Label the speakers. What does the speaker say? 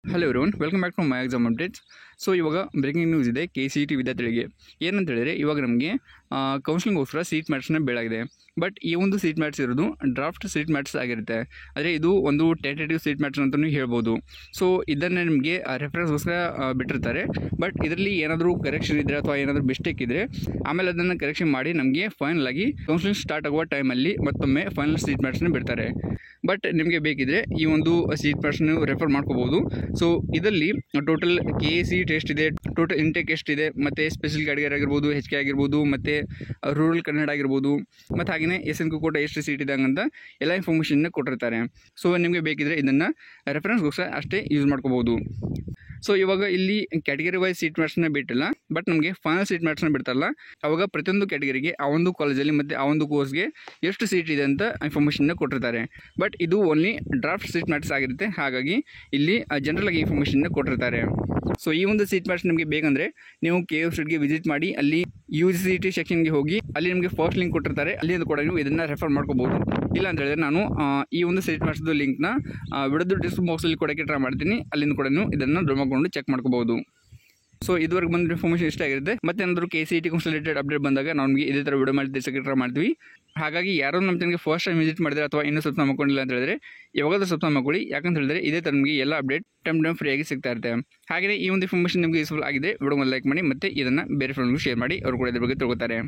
Speaker 1: Hello everyone, welcome back to my exam updates. So ಇವಾಗ breaking news ಇದೆ KCET ವಿದ್ಯಾರ್ಥಿಗಳಿಗೆ. ಏನಂತ ಹೇಳಿದರೆ, ಇವಾಗ ನಮಗೆ ಕೌನ್ಸಿಲಿಂಗ್ಗೋಸ್ಕರ ಸೀಟ್ ಮ್ಯಾಟ್ಸ್ನ ಬೇಡಾಗಿದೆ. ಬಟ್ ಈ ಒಂದು ಸೀಟ್ ಮ್ಯಾಟ್ಸ್ ಇರೋದು ಡ್ರಾಫ್ಟ್ ಸೀಟ್ ಮ್ಯಾಟ್ಸ್ ಆಗಿರುತ್ತೆ. ಆದರೆ ಇದು ಒಂದು ಟೆಂಟೇಟಿವ್ ಸೀಟ್ ಮ್ಯಾಟ್ಸ್ ಅಂತಲೂ ಹೇಳ್ಬೋದು. ಸೊ ಇದನ್ನೇ ನಿಮಗೆ ರೆಫರೆನ್ಸ್ಗೋಸ್ಕರ ಬಿಟ್ಟಿರ್ತಾರೆ. ಬಟ್ ಇದರಲ್ಲಿ ಏನಾದರೂ ಕರೆಕ್ಷನ್ ಇದ್ದರೆ ಅಥವಾ ಏನಾದರೂ ಮಿಸ್ಟೇಕ್ ಇದ್ದರೆ ಆಮೇಲೆ ಅದನ್ನು ಕರೆಕ್ಷನ್ ಮಾಡಿ ನಮಗೆ ಫೈನಲ್ ಆಗಿ ಕೌನ್ಸಿಲಿಂಗ್ ಸ್ಟಾರ್ಟ್ ಆಗುವ ಟೈಮಲ್ಲಿ ಮತ್ತೊಮ್ಮೆ ಫೈನಲ್ ಸೀಟ್ ಮ್ಯಾಟ್ಸ್ನ ಬಿಡ್ತಾರೆ. ಬಟ್ ನಿಮಗೆ ಬೇಕಿದ್ರೆ ಈ ಒಂದು ಸೀಟ್ ಮ್ಯಾಟ್ಸ್ನ ರೆಫರ್ ಮಾಡ್ಕೋಬೋದು. ಸೊ ಇದರಲ್ಲಿ ಟೋಟಲ್ KCET ಎಷ್ಟಿದೆ, ಟೋಟಲ್ ಇಂಟೇಕ್ ಎಷ್ಟಿದೆ, ಮತ್ತು ಸ್ಪೆಷಲ್ ಕ್ಯಾಟಗರಿ ಆಗಿರ್ಬೋದು, HK ಆಗಿರ್ಬೋದು, ಮತ್ತು ರೂರಲ್ ಕನ್ನಡ ಆಗಿರ್ಬೋದು, ಮತ್ತು ಹಾಗೆಯೇ SNQ ಕೋಟ ಎಷ್ಟು ಸೀಟ್ ಇದೆ ಅಂತ ಎಲ್ಲ ಇನ್ಫಾರ್ಮೇಷನ್ನ ಕೊಟ್ಟಿರ್ತಾರೆ. ಸೊ ನಿಮಗೆ ಬೇಕಿದ್ರೆ ಇದನ್ನು ರೆಫರೆನ್ಸ್ಗೋಸ್ಕರ ಅಷ್ಟೇ ಯೂಸ್ ಮಾಡ್ಕೋಬೋದು. ಸೊ ಇವಾಗ ಇಲ್ಲಿ ಕ್ಯಾಟಗರಿ ವೈಸ್ ಸೀಟ್ ಮ್ಯಾಟ್ಸ್ನ ಬಿಟ್ಟಿಲ್ಲ, ಬಟ್ ನಮಗೆ ಫೈನಲ್ ಸೀಟ್ ಮ್ಯಾಟ್ಸ್ನ ಬಿಡ್ತಾರಲ್ಲ, ಅವಾಗ ಪ್ರತಿಯೊಂದು ಕ್ಯಾಟಗರಿಗೆ ಆ ಒಂದು ಕಾಲೇಜಲ್ಲಿ ಮತ್ತು ಆ ಒಂದು ಕೋರ್ಸ್ಗೆ ಎಷ್ಟು ಸೀಟ್ ಇದೆ ಅಂತ ಇನ್ಫಾರ್ಮೇಷನ್ನ ಕೊಟ್ಟಿರ್ತಾರೆ. ಬಟ್ ಇದು ಓನ್ಲಿ ಡ್ರಾಫ್ಟ್ ಸೀಟ್ ಮ್ಯಾಟ್ಸ್ ಆಗಿರುತ್ತೆ. ಹಾಗಾಗಿ ಇಲ್ಲಿ ಜನರಲ್ ಆಗಿ ಇನ್ಫಾರ್ಮೇಷನ್ನ ಕೊಟ್ಟಿರ್ತಾರೆ. ಸೊ ಈ ಒಂದು ಸೀಟ್ ಮ್ಯಾಟ್ಸ್ ನಿಮಗೆ ಬೇಕಂದರೆ ನೀವು KFCಗೆ ವಿಸಿಟ್ ಮಾಡಿ ಅಲ್ಲಿ UGCET ಸೆಕ್ಷನ್ಗೆ ಹೋಗಿ ಅಲ್ಲಿ ನಿಮಗೆ ಫಸ್ಟ್ ಲಿಂಕ್ ಕೊಟ್ಟಿರ್ತಾರೆ. ಅಲ್ಲಿಂದ ಕೂಡ ನೀವು ಇದನ್ನು ರೆಫರ್ ಮಾಡ್ಕೋಬೋದು. ಇಲ್ಲ ಅಂತ ಹೇಳಿದ್ರೆ ನಾನು ಈ ಒಂದು ಸೀಟ್ ಮ್ಯಾಟ್ಸ್ದು ಲಿಂಕ್ನ ವಿಡಿಯೋದು ಡಿಸ್ಕ್ರಿಪ್ಷನ್ ಬಾಕ್ಸಲ್ಲಿ ಕೊಡೋಕ್ಕೆ ಟ್ರೈ ಮಾಡ್ತೀನಿ. ಅಲ್ಲಿಂದ ಕೂಡ ನೀವು ಇದನ್ನು ಡೌನ್ಲೋಡ್ ಮಾಡಿಕೊಂಡು ಚೆಕ್ ಮಾಡ್ಕೋಬೋದು. ಸೊ ಇದುವರೆಗೆ ಬಂದ ಇನ್ಫಾರ್ಮೇಷನ್ ಇಷ್ಟ ಆಗಿರುತ್ತೆ. ಮತ್ತೆ ಏನಾದರೂ KCET ರಿಲೇಟೆಡ್ ಅಪ್ಡೇಟ್ ಬಂದಾಗ ನಾವು ನಿಮಗೆ ಇದೇ ಥರ ವಿಡಿಯೋ ಮಾಡಿ ತಿಳಿಸೋಕ್ಕೆ ಟ್ರೈ ಮಾಡ್ತೀವಿ. ಹಾಗಾಗಿ ಯಾರೋ ನಮ್ಮ ಚಾನಲ್ಗೆ ಫಸ್ಟ್ ಟೈಮ್ ವಿಸಿಟ್ ಮಾಡಿದ್ರೆ ಅಥವಾ ಇನ್ನೂ ಸಬ್ಸ್ಕ್ರೈಬ್ ಮಾಡ್ಕೊಂಡಿಲ್ಲ ಅಂತ ಹೇಳಿದ್ರೆ ಯಾವಾಗಾದ್ರೂ ಸಬ್ಸ್ಕ್ರೈಬ್ ಮಾಡ್ಕೊಳ್ಳಿ. ಯಾಕಂತ ಹೇಳಿದ್ರೆ ಇದೇ ಥರ ನಿಮಗೆ ಎಲ್ಲ ಅಪ್ಡೇಟ್ ಟೈಮ್ ಫ್ರೀಯಾಗಿ ಸಿಗ್ತಾ ಇರುತ್ತೆ. ಹಾಗೆಯೇ ಈ ಒಂದು ಇನ್ಫಾರ್ಮೇಷನ್ ನಿಮಗೆ ಯೂಸ್ಫುಲ್ ಆಗಿದೆ, ವಿಡಿಯೋನ ಲೈಕ್ ಮಾಡಿ ಮತ್ತು ಇದನ್ನು ಬೇರೆ ಫ್ರೆಂಡ್ಗೂ ಶೇರ್ ಮಾಡಿ, ಅವರು ಕೂಡ ಇದ್ರ ಬಗ್ಗೆ ತಿಳ್ಕೊತಾರೆ.